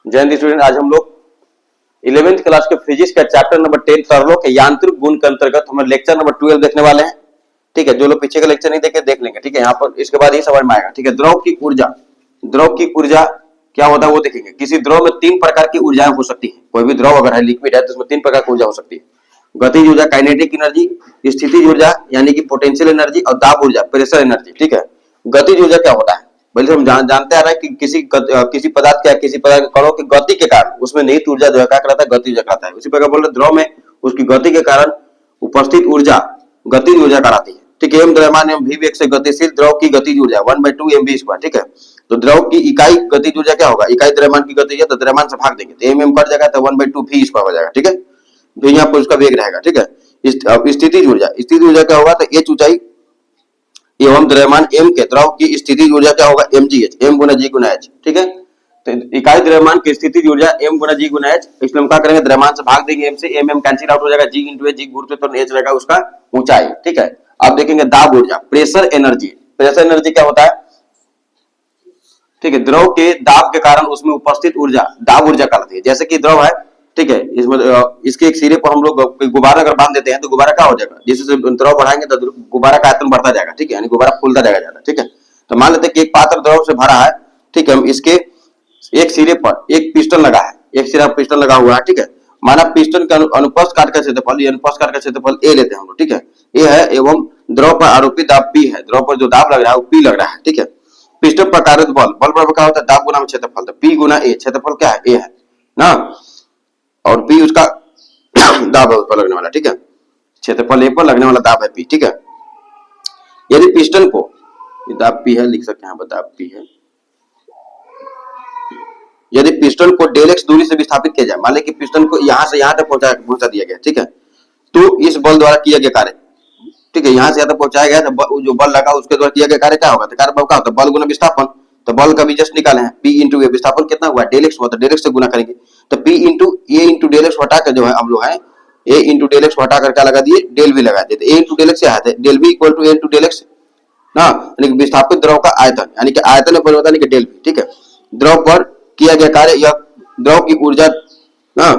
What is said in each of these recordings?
जय स्टूडेंट, आज हम लोग 11th क्लास के फिजिक्स का चैप्टर नंबर 10 तरलों के यांत्रिक गुण के अंतर्गत हम लेक्चर नंबर 12 देखने वाले हैं। ठीक है, जो लोग पीछे का लेक्चर नहीं देखे देख लेंगे। ठीक है, यहाँ पर इसके बाद ये समझ में आएगा। ठीक है, द्रव की ऊर्जा क्या होता है वो देखेंगे। किसी द्रव में 3 प्रकार की ऊर्जाएं हो सकती है। कोई भी द्रव अगर है, लिक्विड है, तो उसमें 3 प्रकार की ऊर्जा हो सकती है। गतिज ऊर्जा काइनेटिक एनर्जी, स्थितिज ऊर्जा यानी कि पोटेंशियल एनर्जी, और दाब ऊर्जा प्रेशर एनर्जी। ठीक है, गतिज ऊर्जा क्या होता है, बल्कि हम जानते आ रहे हैं कि किसी पदार्थ के कणों की गति के कारण उसमें निहित ऊर्जा जो है क्या कहलाता है, गति ऊर्जा कहलाता है। उसी प्रकार बोल रहे द्रव में उसकी गति के कारण उपस्थित ऊर्जा गतिज ऊर्जा कहलाती है। ठीक है, एम द्रव्यमान एवं भी वेग से गतिशील द्रव की गतिज ऊर्जा 1/2 mv²। ठीक है, तो द्रव की इकाई गतिज ऊर्जा क्या होगा, इकाई द्रव्यमान की गति है तो द्रव्यमान से भाग देंगे तो एम कट जाएगा तो 1/2 v² हो जाएगा। ठीक है, फिर यहाँ पर उसका वेग रहेगा। ठीक है, स्थितिज ऊर्जा क्या होगा, तो एच ऊंचाई एवं द्रव्यमान m के द्रव की स्थितिज ऊर्जा क्या होगा, mgh, m गुना g गुना h। ठीक है, तो इकाई द्रव्यमान की स्थितिज ऊर्जा m गुना g गुना h, इसलिए हम क्या करेंगे, द्रव्यमान से भाग देंगे m से, m कैंसिल आउट हो जाएगा, g इंटू h, g गुरुत्व h रहेगा उसका ऊंचाई। ठीक है, अब देखेंगे दाब ऊर्जा प्रेशर एनर्जी क्या होता है। ठीक है, द्रव के दाब के कारण उसमें उपस्थित ऊर्जा दाब ऊर्जा कहलाती है। जैसे कि द्रव है, ठीक है, इसमें इसके एक सिरे पर हम लोग गुब्बारा अगर बांध देते हैं तो गुब्बारा क्या हो जाएगा, जैसे द्रव बढ़ाएंगे तो गुब्बारा का आयतन बढ़ता जाएगा। ठीक है, यानी गुब्बारा फूलता जाएगा ज्यादा। ठीक है, तो मान लेते हैं कि एक पात्र द्रव से भरा है। ठीक है, हम इसके एक सिरे पर एक पिस्टन लगा है, एक सिरा पिस्टन लगा हुआ है। ठीक है, माना पिस्टन का अनुप्रस्थ काट का क्षेत्रफल, अनुप्रस्थ काट का क्षेत्रफल ए लेते हैं हम लोग। ठीक है, ए है एवं द्रव पर आरोपित दाब पी है, द्रव पर जो दाब लग रहा है वो पी लग रहा है। ठीक है, पिस्टन पर कार्यरत बल बराबर क्या होता है, दाब गुना में क्षेत्रफल, तो पी गुना ए, क्षेत्रफल क्या है, ए है ना, और पी उसका दाब पर लगने वाला। ठीक है, क्षेत्रफल ए पर लगने वाला दाब है पी। ठीक है, यदि पिस्टन को, दाब पी है, लिख सकते हैं दाब पी है, यदि पिस्टन को डेल एक्स दूरी से विस्थापित किया जाए, मान लें कि पिस्टन को यहां से यहां तक पहुंचा दिया गया। ठीक है, तो इस बल द्वारा किया गया कार्य, ठीक है, यहां से यहां तक पहुंचाया गया तो जो बल लगा उसके द्वारा किया गया कार्य क्या होगा, तो कार्य क्या होता है, बल गुना विस्थापन। तो बल का भी जस्ट निकाले हैं, पी इंटू ए, विस्थापन कितना हुआ, डेल एक्स हुआ, तो डेल एक्स से गुना करेंगे। तो पी इंटू ए इंटू डेल एक्स हटा कर जो है हम लोग है ए इंटू डेल एक्स हटा कर क्या लगा दिए, डेल भी लगा दिए। तो ए इंटू डेल एक्स आया था, del B equal to A into del x ना, यानी कि विस्थापित द्रव का आयतन, यानी कि आयतन में परिवर्तन, यानी कि डेल बी। ठीक है, द्रव पर किया गया कार्य, यह द्रव की ऊर्जा ना,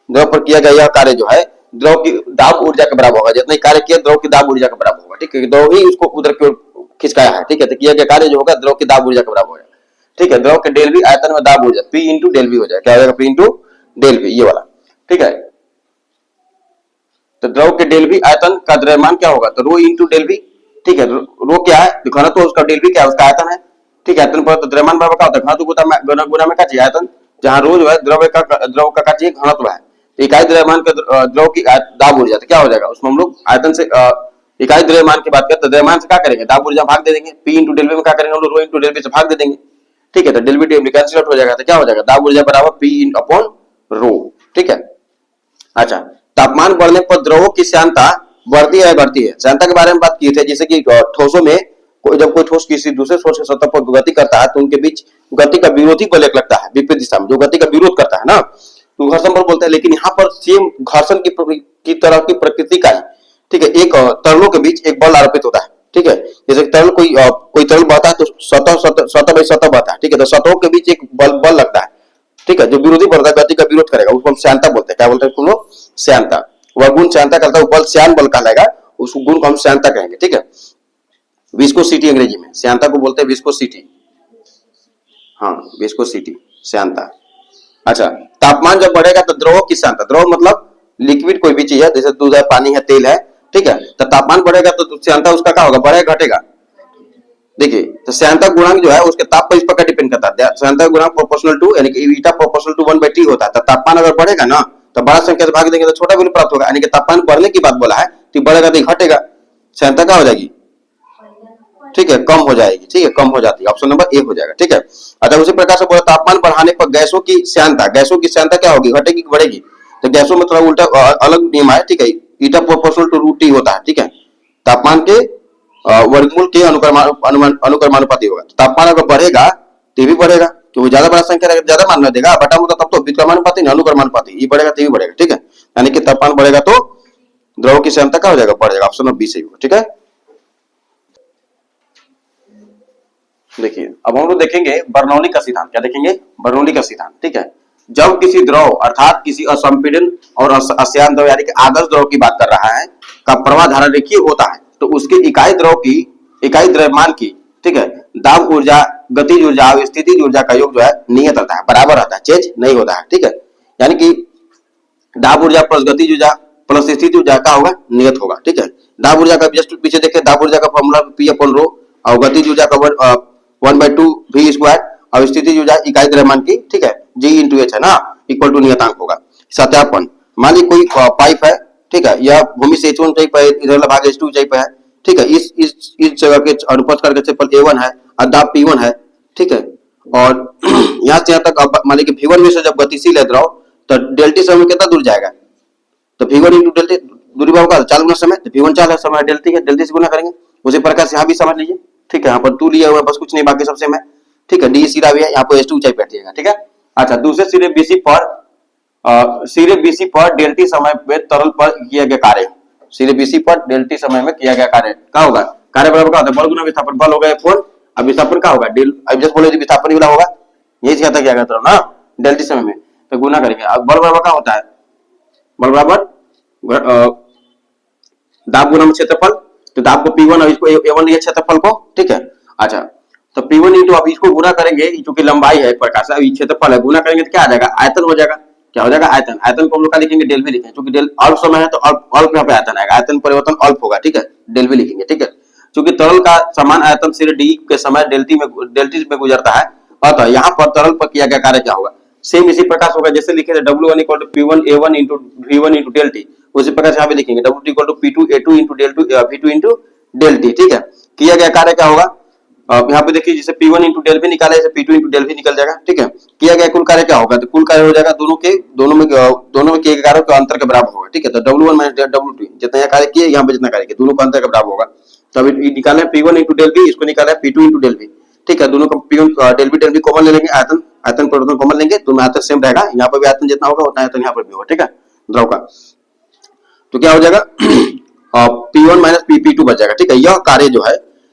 द्रव पर किया गया यह कार्य जो है द्रव की दाब ऊर्जा के बराबर होगा। जितना कार्य किया द्रव की दाब ऊर्जा के बराबर होगा। ठीक है, द्रव ही उसको उधर की ओर खिसकाया है। ठीक है, तो किया गया कार्य जो होगा द्रव की दाब ऊर्जा के बराबर होगा। ठीक है, द्रव के डेल भी आयतन में दाब ऊर्जा पी इंटू डेल भी हो जाएगा, क्या हो जाएगा, पी इंटू डेल भी, ये वाला। ठीक है, तो द्रव के डेल भी आयतन का द्रव्यमान क्या होगा, तो रो इंटू डेल भी। ठीक है, रो क्या है, घनत्व उसका, डेल भी क्या है, उसका आयतन है। ठीक है, आयतन पर तो द्रव्यमान बराबर क्या होता है, घनत्व गुना में क्या चाहिए, आयतन, जहां रो जो है द्रव का चाहिए घनत्व है, इकाई द्रव्यमान का द्रव की दाब ऊर्जा, तो क्या हो जाएगा उसमें हम लोग आयतन से इकाई द्रव्यमान की बात करें तो द्रव्यमान से क्या करेंगे, दाब ऊर्जा भाग दे देंगे, पी इंटू डेल में क्या करेंगे हम लोग, रो इंटू डेल से भाग दे देंगे। ठीक है, तो डेल बी कैंसिल आउट हो जाएगा, तो क्या हो जाएगा, दाब ऊर्जा बराबर पी इन अपॉन रो। ठीक है, अच्छा, तापमान बढ़ने पर द्रवों की श्यानता बढ़ती है घटती है, श्यानता के बारे में बात की थी। जैसे कि ठोसों में जब कोई ठोस किसी दूसरे ठोस के सतह पर गति करता है तो उनके बीच गति का विरोधी बल एक लगता है, विपरीत दिशा में जो गति का विरोध करता है ना, तो घर्षण बल बोलते हैं। लेकिन यहाँ पर सेम घर्षण की तरह की प्रकृति का ही, ठीक है, एक तरलों के बीच एक बल आरोपित होता है। ठीक है, जैसे तरल कोई तरल बहता है तो सतह बाई सतह बहता है। ठीक है, तो सतहों के बीच एक बल लगता है। ठीक है, जो विरोधी बल गति का विरोध करेगा उसको हम श्यानता बोलते हैं। क्या बोलते हैं उसको लोग, श्यानता। वह गुण श्यानता करता है, बल श्यान बल कहलाएगा, उस गुण को हम श्यानता कहेंगे। ठीक है, विस्कोसिटी अंग्रेजी में श्यानता को बोलते हैं विस्कोसिटी, हाँ विस्कोसिटी, श्यानता। अच्छा, तापमान जब बढ़ेगा तो द्रव की श्यानता, द्रव मतलब लिक्विड कोई भी चीज है, जैसे दूध है, पानी है, तेल है। ठीक है, तो तापमान बढ़ेगा तो श्यानता उसका क्या होगा, बढ़ेगा घटेगा। देखिए, तो श्यानता गुणांक जो है उसके ताप पर इस प्रकार डिपेंड करता है, श्यानता गुणांक प्रोपोर्शनल टू, यानी कि ईटा प्रोपोर्शनल टू 1/t होता है। तो तापमान अगर बढ़ेगा ना तो बड़ा संख्या से भाग देंगे तो छोटा वैल्यू प्राप्त होगा, यानी कि तापमान बढ़ने की बात बोला है, तो बढ़ेगा तो घटेगा, श्यानता क्या हो जाएगी, ठीक है, कम हो जाएगी। ठीक है, कम हो जाती है, ऑप्शन नंबर ए हो जाएगा। ठीक है, अच्छा, उसी प्रकार से बोला तापमान बढ़ाने पर गैसों की श्यानता क्या होगी, घटेगी कि बढ़ेगी, तो गैसों में थोड़ा उल्टा अलग नियम है। ठीक है, ईटा प्रोपोर्शनल टू रूट टी होता है। ठीक है, तापमान के वर्गमूल के अनुक्रमानुपाती होगा। तापमान अगर बढ़ेगा तो भी बढ़ेगा, क्योंकि ज्यादा बड़ा संख्या रहेगा ज्यादा मान देगा, बटा मुद्दा तब तो विक्रमानुपाती नहीं अनुक्रमानुपाती, ये बढ़ेगा तो भी बढ़ेगा। ठीक है, यानी कि तापमान बढ़ेगा तो द्रव की श्यानता क्या हो जाएगा, बढ़ जाएगा, ऑप्शन नंबर बी सही होगा। ठीक है, देखिए अब हम लोग देखेंगे बर्नौली का सिद्धांत। क्या देखेंगे, बर्नौली का सिद्धांत। ठीक है, जब किसी द्रव अर्थात किसी असंपीड़न और अश्यान द्रव यानी कि आदर्श द्रव की बात कर रहा है का प्रवाह धारा रेखीय होता है तो उसके इकाई द्रव्यमान की, ठीक है, दाब ऊर्जा, गतिज ऊर्जा और स्थितिज ऊर्जा का योग जो है नियत रहता है, बराबर रहता है, चेंज नहीं होता है, ठीक है। यानी कि दाब ऊर्जा प्लस गतिज ऊर्जा प्लस स्थिति ऊर्जा का होगा नियत होगा, ठीक है। दाब ऊर्जा का जस्ट पीछे देखें, दाब ऊर्जा का फॉर्मूला पी अपॉन रो और गतिज ऊर्जा का 1/2 v स्क्वायर और स्थिति ऊर्जा इकाई द्रव्यमान की, ठीक है, g इंटू एच है ना, इक्वल टू नियतांक होगा। सत्यापन, मान ली कोई पाइप है, ठीक है, यह भूमि से h1 ऊंचाई पर है, इधर वाला भाग h2 ऊंचाई पर है, ठीक है। इस जगह के अनुप्रस्थ काट का क्षेत्रफल a1 है और दाब p1 है, ठीक है। और यहाँ से यहाँ तक अब मान ली कि v1 में से जब गतिशील है द्रव तो डेल्टी समय में कितना दूर जाएगा, तो v1 इंटू डेल्टी दूरी भाव का 4 गुना समय, तो v1 4 है, समय डेल्टी है, डेल्टी से गुना करेंगे। उसी प्रकार से यहाँ भी समझ लीजिए, ठीक है। यहाँ पर 2 लिया हुआ है, बस कुछ नहीं, बाकी सब सेम है, ठीक है। डी सिरा भी है, यहाँ पर h2 ऊंचाई बैठ जाएगा, ठीक है। अच्छा, दूसरे सिरे बीसी पर डेल्टी समय में तरल पर किया गया कार्य, सिरे बीसी पर डेल्टी समय में किया गया कार्य क्या होगा, कार्य बराबर क्या होता है, बल गुना विस्थापन, बल होगा F1 अब विस्थापन क्या होगा डेल, अब जस्ट बोले विस्थापन वाला होगा, यही सिखाता क्या कहता ना, डेल्टी समय में तो गुना करेंगे। अब बल बराबर क्या होता है, बल बराबर दाब गुना में क्षेत्रफल, तो दाब को P1 और इसको A1 लिया क्षेत्रफल को, ठीक है। अच्छा, तो P1 इंटू अब इसको गुना करेंगे, क्योंकि लंबाई है एक प्रकार से, अब ये क्षेत्रफल है, गुना करेंगे तो क्या आ जाएगा, आयतन हो जाएगा, क्या हो जाएगा, आयतन। आयतन को हम लोग क्या लिखेंगे, डेल भी लिखेंगे, क्योंकि डेल अल्प समय है तो अल्प यहाँ पे आयतन आएगा, आयतन परिवर्तन अल्प होगा, ठीक है, डेल भी लिखेंगे, ठीक है। क्योंकि तरल का समान आयतन सिरे डी के समय डेल्टी में गुजरता है, अतः यहाँ पर तरल पर किया गया कार्य क्या होगा, सेम इसी प्रकार होगा जैसे लिखे थे W1 equal to P1 A1 into V1 into del T, उसी प्रकार से यहाँ पे लिखेंगे W2 equal to P2 A2 into del to V2 into del T, ठीक है। किया गया कार्य क्या होगा, यहाँ पे देखिए जैसे P1 इंटू डेल भी निकाला है, P2 इंटू डेल भी निकल जाएगा, ठीक है। किया गया कुल कार्य क्या होगा, तो कुल कार्य हो जाएगा दोनों में किए गए कार्यों के अंतर के बराबर होगा, ठीक है। तो W1 माइनस W2 जितना यहाँ कार्य किए, यहाँ पे जितना कार्य किए, दोनों का अंतर के बराबर होगा। तो अभी निकाले P1 इंटू डेल भी, इसको निकाला है P2 इंटू डेल भी, ठीक है। दोनों का डेल भी कॉमन ले लेंगे, आयतन परिवर्तन कॉमन लेंगे, दोनों आयतन सेम रहेगा, यहाँ पर भी आयतन जितना होगा उतना आयतन यहाँ पर भी होगा, ठीक है, द्रव का। तो क्या हो जाएगा P1 माइनस P2 बच जाएगा, ठीक है।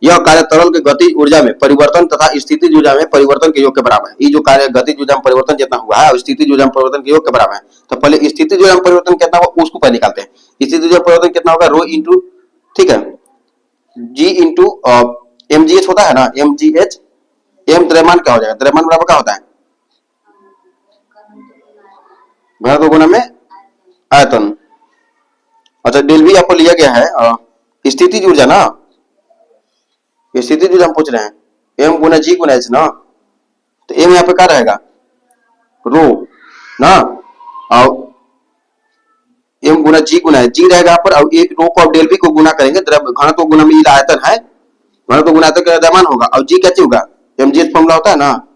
यह कार्य तरल के गति ऊर्जा में परिवर्तन तथा स्थिति ऊर्जा में परिवर्तन के योग के बराबर है। ये जो कार्य गति ऊर्जा में परिवर्तन जितना हुआ है और स्थिति ऊर्जा में परिवर्तन के योग के बराबर है। तो पहले स्थिति ऊर्जा में परिवर्तन कितना होगा उसको पहले निकालते हैं। स्थिति ऊर्जा परिवर्तन कितना होगा, रो इंटू, ठीक है, जी इंटू mgh होता है ना, mgh, m द्रव्यमान क्या हो जाएगा, द्रव्यमान बराबर क्या होता है, घनत्व गुना में आयतन। अच्छा, डेल भी आपको लिया गया है स्थिति ऊर्जा ना, स्थिति ऊर्जा हम पूछ रहे हैं, m गुना g गुना h ना, तो m यहाँ पे क्या रहेगा, रो ना, और m गुना g गुना h, g रहेगा यहाँ पर, और एक रो को अब डेल भी को गुना करेंगे, घनत्व गुना में आयतन है, घनत्व गुना आयतन का द्रव्यमान होगा, और g कैसे होगा, mgh फॉर्मूला होता है ना,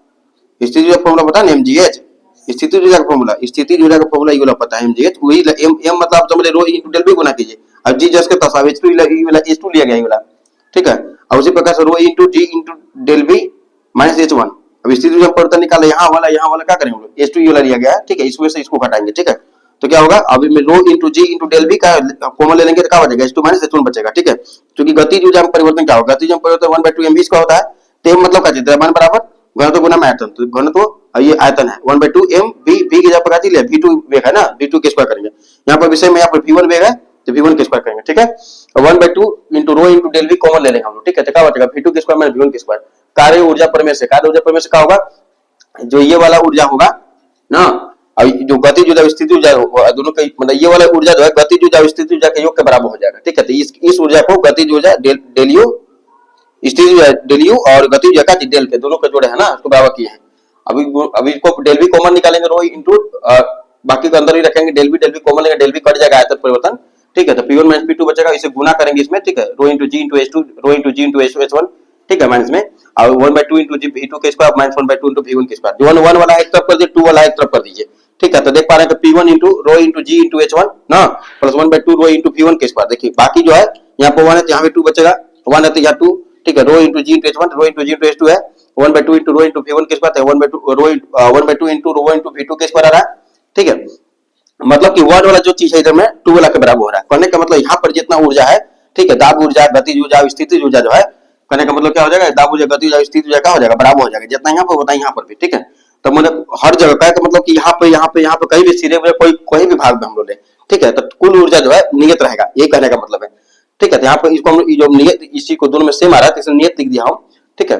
स्थिति ऊर्जा फॉर्मूला पता है ना, mgh स्थिति ऊर्जा का फॉर्मूला, स्थिति ऊर्जा का फॉर्मूला ये वाला पता है, mgh वही m मतलब आप समझ रो इंटू डेल भी गुना कीजिए, अब g जस्ट के तसाव h2 लिया गया ये वाला, ठीक है। और उसी प्रकार से रो इंटू जी इंटू डेल भी माइनस H1, अब स्थिति ऊर्जा परिवर्तन निकाले, यहाँ वाला क्या करेंगे हम लोग, H2 ये वाला लिया गया है, ठीक है, इसमें से इसको घटाएंगे, ठीक है। तो क्या होगा, अभी में रो इंटू जी इंटू डेल भी का कॉमन ले लेंगे तो क्या बचेगा, H2 माइनस H1 बचेगा, ठीक है। क्योंकि गतिज ऊर्जा में परिवर्तन क्या होगा, गतिज ऊर्जा में परिवर्तन 1/2 mv का होता है, तो मतलब क्या द्रव्यमान बराबर घनत्व गुना में आयतन, तो घनत्व ये आयतन है 1/2 mv, v की जगह पर क्या V2 वेग है ना, V2 के स्क्वायर करेंगे, यहाँ पर विषय में यहाँ पर V1 वेग है तो V1 के स्क्वायर करेंगे, ठीक है। 1/2 इंटू रो इंटू डेल भी कॉमन ले लेंगे हम लोग, ठीक है। तो क्या बचेगा V2 के स्क्वायर माइनस V1 के स्क्वायर, कार्य ऊर्जा परिमेय से क्या होगा, जो ये वाला ऊर्जा होगा ना, और जो गतिज ऊर्जा स्थिति ऊर्जा दोनों का मतलब ये वाला ऊर्जा जो है गतिज ऊर्जा स्थिति ऊर्जा के योग के बराबर हो जाएगा, ठीक है। तो इस ऊर्जा को गतिज ऊर्जा डेल यू, स्थिति ऊर्जा डेल यू और गतिज ऊर्जा का डेल के दोनों का जोड़े है ना, उसको बराबर किए हैं। अभी इसको डेल भी कॉमन निकालेंगे, रो इंटू बाकी को अंदर ही रखेंगे, डेल भी कॉमन लेंगे, डेल भी कट जाएगा आयतन परिवर्तन, ठीक है। तो P1 माइनस P2 बचेगा, इसे गुना करेंगे इसमें, ठीक है, रो इंटू जी इंटू H2, रो इंटू जी इंटू H1, ठीक है, माइनस में, और 1/2 इंटू जी V2 के स्क्वायर माइनस 1/2 इंटू V1 के स्क्वायर, जो 1 वाला एक तरफ कर दीजिए, 2 वाला एक तरफ कर दीजिए, ठीक है। तो देख पा रहे हैं कि P1 इंटू रो इंटू जी इंटू H1 ना, प्लस 1/2 रो इंटू V1 के स्क्वायर, देखिए बाकी जो है यहाँ पर 1 है तो यहाँ पे 2 बचेगा, 1 है तो यहाँ 2, ठीक है। रो इंटू जी इंटू H1, रो इंटू जी इंटू H2 है 1/2 इंटू रो इंटू V1 के square, 1/2 into rho into V2 के स्क्वायर आ रहा है, ठीक है। मतलब कि वन वाला जो चीज है इधर में 2 वाला के बराबर हो रहा है, कहने का मतलब यहाँ पर जितना ऊर्जा है, ठीक है, दाब ऊर्जा, गतिज ऊर्जा, स्थिति ऊर्जा जो है, कहने का मतलब क्या हो जाएगा, दाब ऊर्जा, गतिज ऊर्जा, स्थिति ऊर्जा क्या हो जाएगा, बराबर हो जाएगा, जितना यहाँ पर होता है यहाँ पर भी, ठीक है। तब मैंने हर जगह का मतलब कि यहाँ पे कहीं भी सिरे में कोई भी भाग में हम लोग ले, ठीक है, तो कुल ऊर्जा जो है नियत रहेगा, ये कहने का मतलब है। ठीक है, तो यहाँ पे इसको हम जो नियत इसी को दोनों में सेम आ रहा है, तो इसलिए नियत लिख दिया हूँ। ठीक है,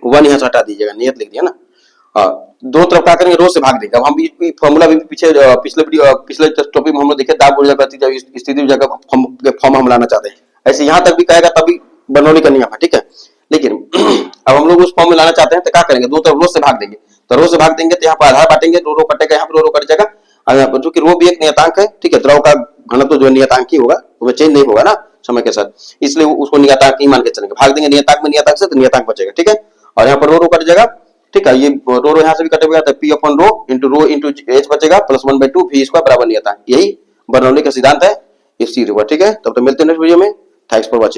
वन यहाँ से हटा दीजिएगा, नियत लिख दिया ना। दो तरफ क्या करेंगे, रो से भाग देंगे। अब हम फॉर्मूला भी पीछे पिछले टॉपिक में हम लोग देखे, दाब ऊर्जा गति स्थिति ऊर्जा का फॉर्म हम लाना चाहते हैं, ऐसे यहाँ तक भी कहेगा तभी बरनौली करनी है। ठीक है, लेकिन अब हम लोग उस फॉर्म में लाना चाहते हैं तो क्या करेंगे, दो तरफ रो से भाग देंगे। तो रो से भाग देंगे तो यहाँ पर आधार बांटेंगे, रो रो कटेगा, यहाँ पर रो रो कट जाएगा। और यहाँ पर चूंकि रो भी एक नियतांक है, ठीक है, द्रव का घनत्व जो नियतांक ही होगा, वो चेंज नहीं होगा ना समय के साथ, इसलिए उसको नियतांक ही मान के चलेंगे। भाग देंगे नियतांक में नियतांक से, तो नियतांक बचेगा। ठीक है, और यहाँ पर रो रो कट जाएगा। ठीक है, ये रो रो यहाँ से भी कटेगा, तो पी अपन रो इंटू एच बचेगा, प्लस 1/2 वी स्क्वायर बराबर नियतांक। यही बर्नौली का सिद्धांत है, ये सी होगा। ठीक है, तब तो मिलते हैं नेक्स्ट वीडियो में। Thanks for watching.